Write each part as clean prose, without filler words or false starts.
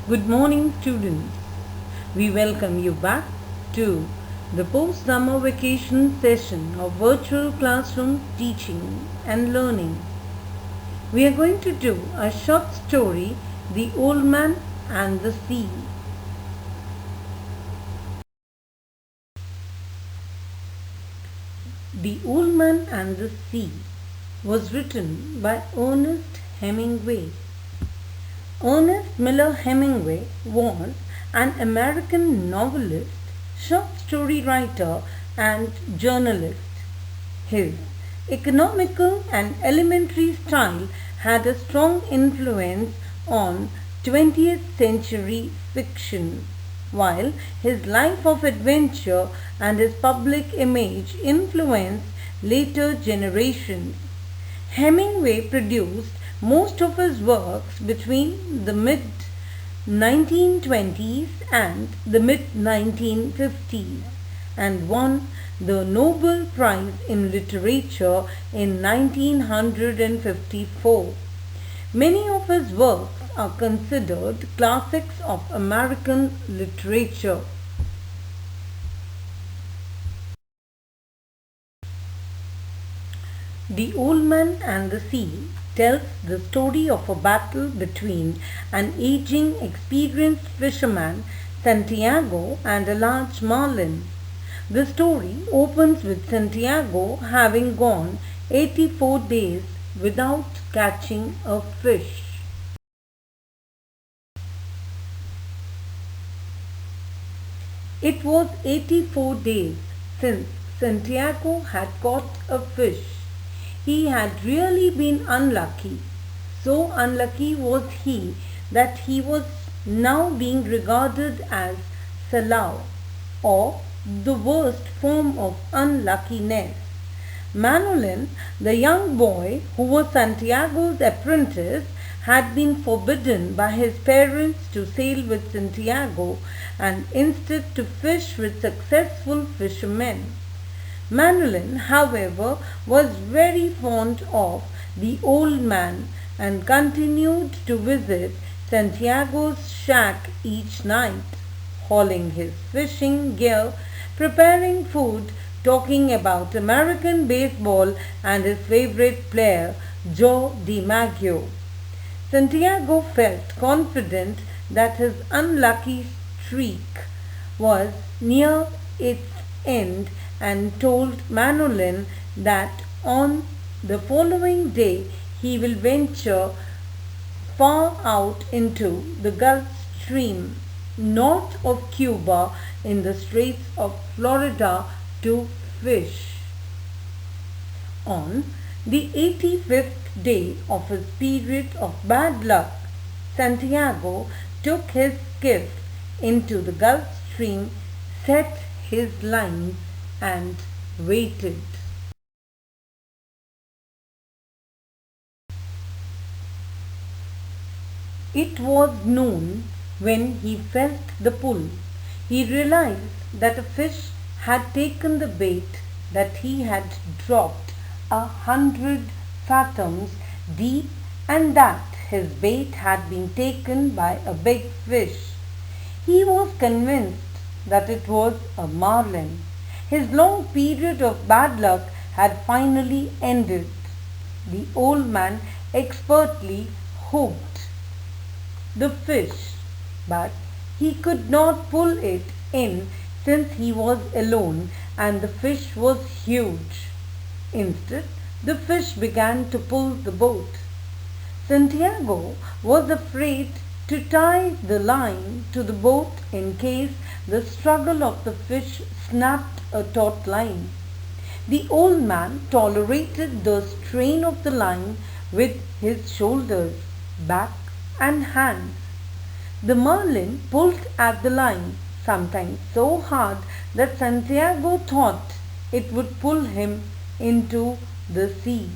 Good morning, students. We welcome you back to the post summer vacation session of virtual classroom teaching and learning. We are going to do a short story, The Old Man and the Sea. The Old Man and the Sea was written by Ernest Hemingway. Ernest Miller Hemingway was an American novelist, short story writer, and journalist. His economical and elementary style had a strong influence on 20th century fiction, while his life of adventure and his public image influenced later generations. Hemingway produced most of his works between the mid 1920s and the mid 1950s and won the Nobel Prize in Literature in 1954. Many of his works are considered classics of American literature. The Old Man and the Sea tells the story of a battle between an aging, experienced fisherman, Santiago, and a large marlin. The story opens with Santiago having gone 84 days without catching a fish. It was 84 days since Santiago had caught a fish. He had really been unlucky. So unlucky was he that he was now being regarded as Salau, or the worst form of unluckiness. Manolin, the young boy who was Santiago's apprentice, had been forbidden by his parents to sail with Santiago and instead to fish with successful fishermen. Manolin, however, was very fond of the old man and continued to visit Santiago's shack each night, hauling his fishing gear, preparing food, talking about American baseball and his favorite player, Joe DiMaggio. Santiago felt confident that his unlucky streak was near its end and told Manolin that on the following day he will venture far out into the Gulf Stream north of Cuba in the Straits of Florida to fish. On the 85th day of his period of bad luck, Santiago took his skiff into the Gulf Stream, set his lines, and waited. It was noon when he felt the pull. He realized that a fish had taken the bait that he had dropped 100 fathoms deep and that his bait had been taken by a big fish. He was convinced that it was a marlin. His long period of bad luck had finally ended. The old man expertly hooked the fish, but he could not pull it in since he was alone and the fish was huge. Instead, the fish began to pull the boat. Santiago was afraid to tie the line to the boat in case the struggle of the fish snapped a taut line. The old man tolerated the strain of the line with his shoulders, back, and hands. The marlin pulled at the line, sometimes so hard that Santiago thought it would pull him into the sea.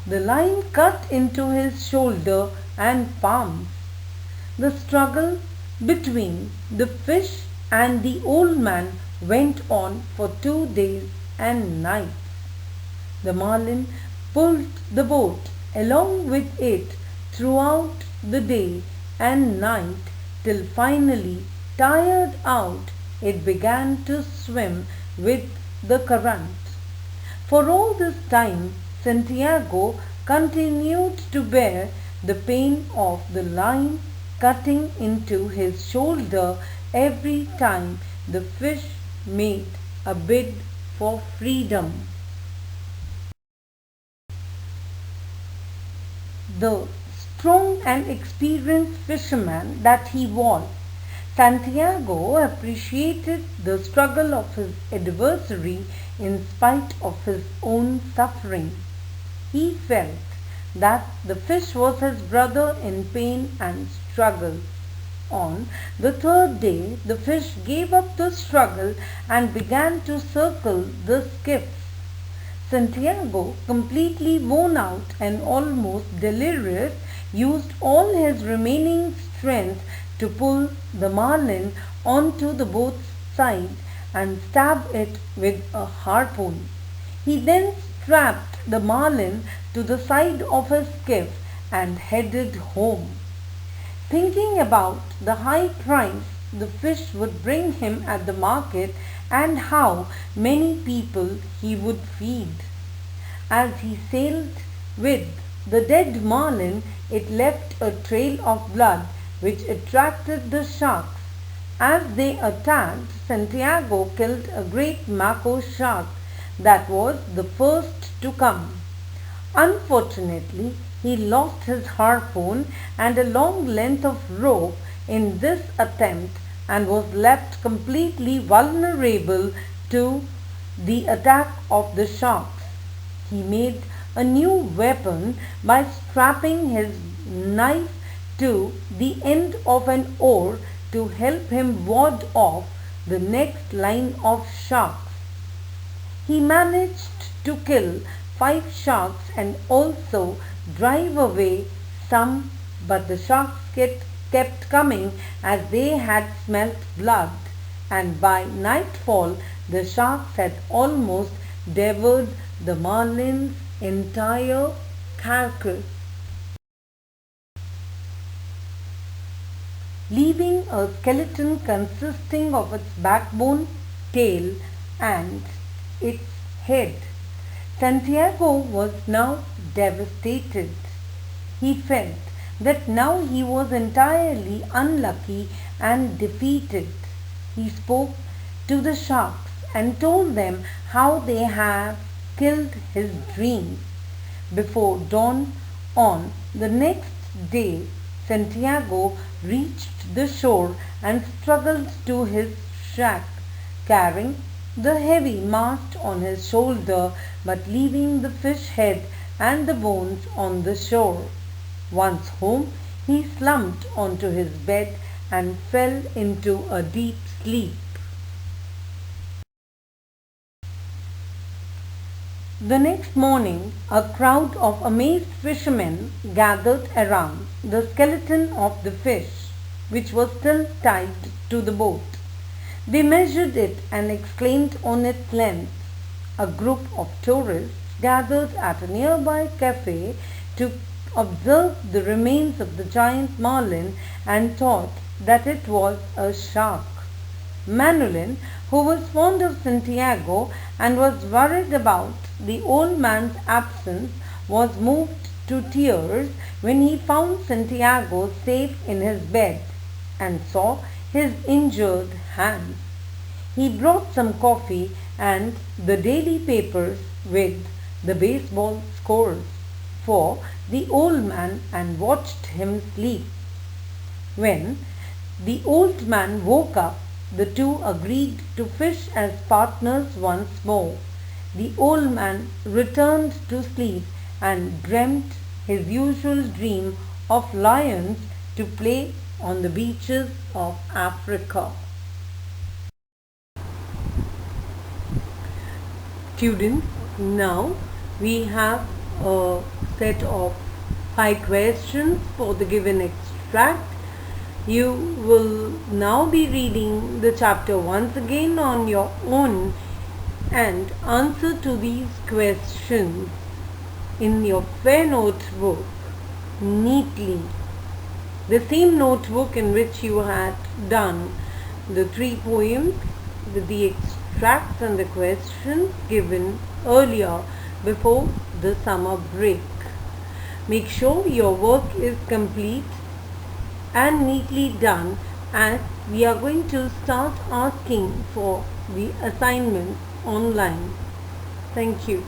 The line cut into his shoulder and palms. The struggle between the fish and the old man went on for 2 days and nights. The marlin pulled the boat along with it throughout the day and night till finally, tired out, it began to swim with the current. For all this time, Santiago continued to bear the pain of the line cutting into his shoulder every time the fish made a bid for freedom. The strong and experienced fisherman that he was, Santiago appreciated the struggle of his adversary in spite of his own suffering. He felt that the fish was his brother in pain and struggle. On the third day, the fish gave up the struggle and began to circle the skiff. Santiago, completely worn out and almost delirious, used all his remaining strength to pull the marlin onto the boat's side and stab it with a harpoon. He then strapped the marlin to the side of his skiff and headed home, thinking about the high price the fish would bring him at the market and how many people he would feed. As he sailed with the dead marlin, it left a trail of blood which attracted the sharks. As they attacked, Santiago killed a great mako shark that was the first to come. Unfortunately, he lost his harpoon and a long length of rope in this attempt and was left completely vulnerable to the attack of the sharks. He made a new weapon by strapping his knife to the end of an oar to help him ward off the next line of sharks. He managed to kill 5 sharks and also drive away some, but the sharks kept coming as they had smelt blood, and by nightfall the sharks had almost devoured the marlin's entire carcass, leaving a skeleton consisting of its backbone, tail, and its head. Santiago was now devastated. He felt that now he was entirely unlucky and defeated. He spoke to the sharks and told them how they had killed his dreams. Before dawn on the next day, Santiago reached the shore and struggled to his shack, carrying the heavy mast on his shoulder but leaving the fish head and the bones on the shore. Once home, he slumped onto his bed and fell into a deep sleep. The next morning, a crowd of amazed fishermen gathered around the skeleton of the fish, which was still tied to the boat. They measured it and exclaimed on its length. A group of tourists gathered at a nearby cafe to observe the remains of the giant marlin and thought that it was a shark. Manolin, who was fond of Santiago and was worried about the old man's absence, was moved to tears when he found Santiago safe in his bed and saw his injured hands. He brought some coffee and the daily papers with the baseball scores for the old man and watched him sleep. When the old man woke up, the two agreed to fish as partners once more. The old man returned to sleep and dreamt his usual dream of lions to play on the beaches of Africa. Students, now we have a set of 5 questions for the given extract. You will now be reading the chapter once again on your own and answer to these questions in your fair notebook neatly. the same notebook in which you had done the 3 poems with the extracts and the questions given earlier before the summer break. Make sure your work is complete and neatly done, as we are going to start asking for the assignments online. Thank you.